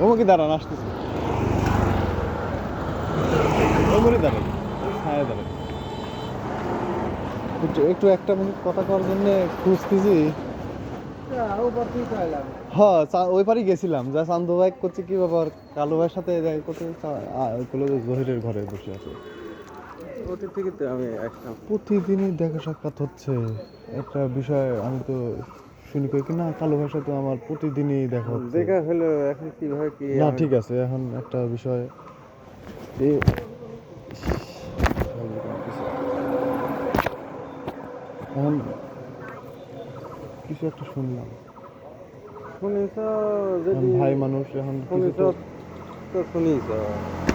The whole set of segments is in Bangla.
ওমকি দাঁড়ান, আসতেছে। ওমরি দাঁড়ান, হ্যাঁ দাঁড়ান। একটু একটা মিনিট কথা করার জন্য খুঁজতেছি। হ্যাঁ, ওই পারই গেছিলাম, যা চান্দু ভাই করছে কি ব্যাপার, কালু ভাইয়ের সাথে দেখা করতে জহিরের ঘরে বসে আছে। ওটি থেকে তো আমি আসলাম। প্রতিদিনই দেখা সাক্ষাৎ হচ্ছে। একটা বিষয় আমি তো শুনি কই কি না, কালু ভাইয়ের সাথে আমার প্রতিদিনই দেখা হচ্ছে। দেখা হলো, এখন কিভাবে কি না আমি ঠিক আছে, এখন একটা বিষয় এখন কিছু একটা শুনলাম। শুনিস যদি ভাই মানুষ এখন কিছু শুনিস তো শুনিস,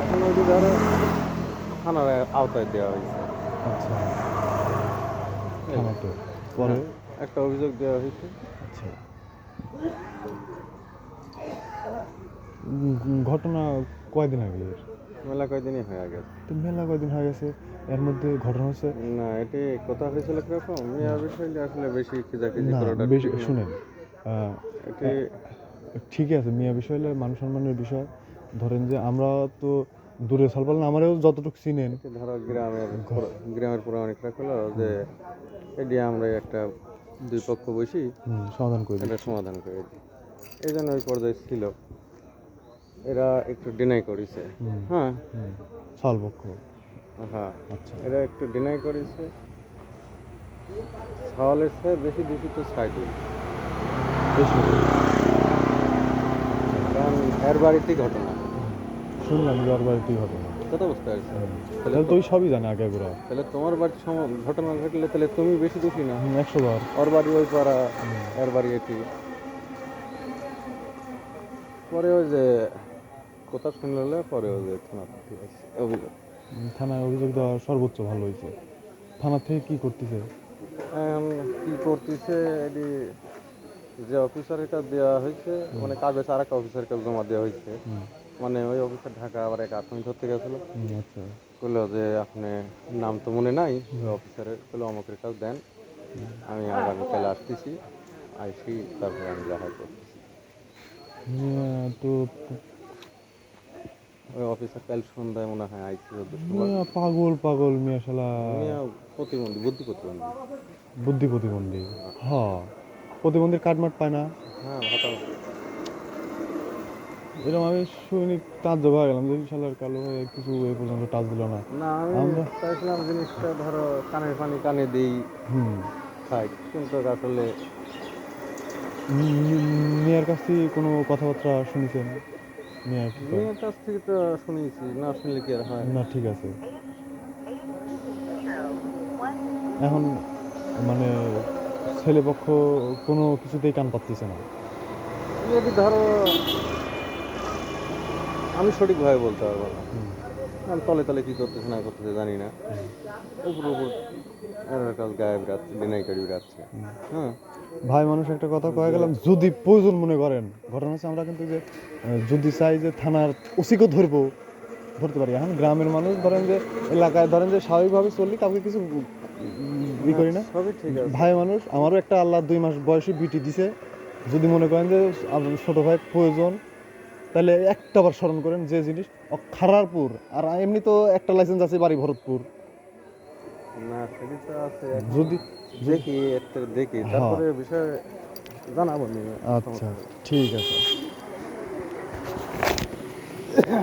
এখন ওই যে ধরো থানার আওতায় দেওয়া হয়েছে। আচ্ছা, থানাতে পরে হ্যাঁ, একটা অভিযোগ দেওয়া হয়েছে। আচ্ছা, ঘটনা কয়দিন আগে? মেলা কয়দিনই হয়ে গেছে। তো মেলা কয়দিন হয়ে গেছে, এর মধ্যে ঘটনা হচ্ছে না, এটি কথা হয়েছিল কিরকম, মেয়া বিষয়টা আসলে বেশি খিজাখিজি না? করাটা বেশি ঠিক না। শুনেন, এটি ঠিকই আছে, মিয়া বিষয় হলে মান সম্মানের বিষয়। ধরেন যে আমরা তো দূরে সালপাল না, আমারও যতটুকু চিনেন এটি ধরো গ্রামের পুরো অনেকটা হলো যে এটি আমরা একটা দুই পক্ষ বসি সমাধান করে এটা দিচ্ছি। সমাধান করে দিই। এই জন্য ওই পর্যায়ে ছিল, এরা একটু ডিনাই করেছে। হ্যাঁ সালপক্ষ, হ্যাঁ, আচ্ছা, এরা একটু ডিনাই করেছে। ছাওয়ালের চেয়ে বেশি দূষিত সাইডুল, বেশি কারণ এর বাড়িতেই ঘটনা। শুনলাম যে ওর বাড়িতেই ঘটনা। কত বুঝতে পারছি। তাহলে তো ওই সবই জানে আগে ঘোরা। তাহলে তোমার বাড়ির ঘটনা ঘটলে তাহলে তুমি বেশি দোষী না। 100 বার। ওর বাড়ি ওই পাড়া, এর বাড়ি এটি। পরে ওই যে কথা শুনলে পরে ওই যে থানা অভিযোগ, থানায় অভিযোগ দেওয়া সর্বোচ্চ ভালো হয়েছে। থানা থেকে কি করতেছে? এখন কি করতেছে এটি, যে অফিসারের কাছে দেওয়া হয়েছে, মানে কাগজ আর একটা অফিসারের কাছে জমা দেওয়া হয়েছে। মানে ওই অফিসার ঢাকা আবার এক আসামি ধরতে গেছিল, আচ্ছা, বললো যে আপনি নাম তো মনে নাই ওই অফিসারের, বললো অমুকের কাছে দেন, আমি আগামীকাল আসতেছি, আইসি তারপরে আমি দেখা করতেছি। তো ওই অফিসার কাল সন্ধ্যায় মনে হয় আইসি পাগল পাগল মিয়া শালা, প্রতিবন্ধী, বুদ্ধি প্রতিবন্ধী। বুদ্ধি প্রতিবন্ধী। হ্যাঁ, প্রতিবন্ধীর কাটমাট পায় না। হ্যাঁ, ভাতা। এরকম আমি শুনি তাজ্জব হয়ে গেলাম যে শালার কালো হয়ে কিছু এ পর্যন্ত টাচ দিল না। না, আমি আমরা চাইছিলাম জিনিসটা ধরো কানের পানি কানে দিই, হুম খাই, কিন্তু আসলে মিয়ার কাছ থেকে কোনো কথাবার্তা শুনেছেন? মিয়া কি কয়? মেয়ের কাছ থেকে তো শুনেছি, না শুনলে কি আর হয়। না ঠিক আছে, এখন মানে ছেলেপক্ষ কোনো কিছুতেই কান পাততেছে না। যদি ধরো আমি সঠিকভাবে বলতে পারবো না, আমি তলে তলে কী করতেছে না করতেছে জানি না, উপর উপর এর কাজ গায়ে বেড়াচ্ছে, ডিনাই করে বেড়াচ্ছে। হ্যাঁ, ভাই মানুষ একটা কথা কয়ে গেলাম, যদি প্রয়োজন মনে করেন, ঘটনা হচ্ছে আমরা কিন্তু যে যদি চাই যে থানার ওসিকে ধরতে পারি। এখন গ্রামের মানুষ ধরেন যে এলাকায় ধরেন যে স্বাভাবিকভাবে চললি, কাউকে কিছু ই করি না। সবই ঠিক আছে। ভাই মানুষ, আমারও একটা আল্লাহ 2 মাস বয়সী বিটি দিছে। যদি মনে করেন যে ছোট ভাই প্রয়োজন, তাহলে একটা বার স্মরণ করেন যে জিনিস খারারপুর, আর এমনি তো একটা লাইসেন্স আছে বাড়ি ভরতপুর। না, সেটি তো আছে, এখন যদি দেখি একটা দেখি, হ্যাঁ, তারপরে বিষয়ে জানাবো নি। আচ্ছা ঠিক আছে।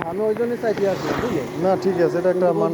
আমি ওই জন্যই চাইতে আসলাম, বুঝলি। না ঠিক আছে, এটা একটা মান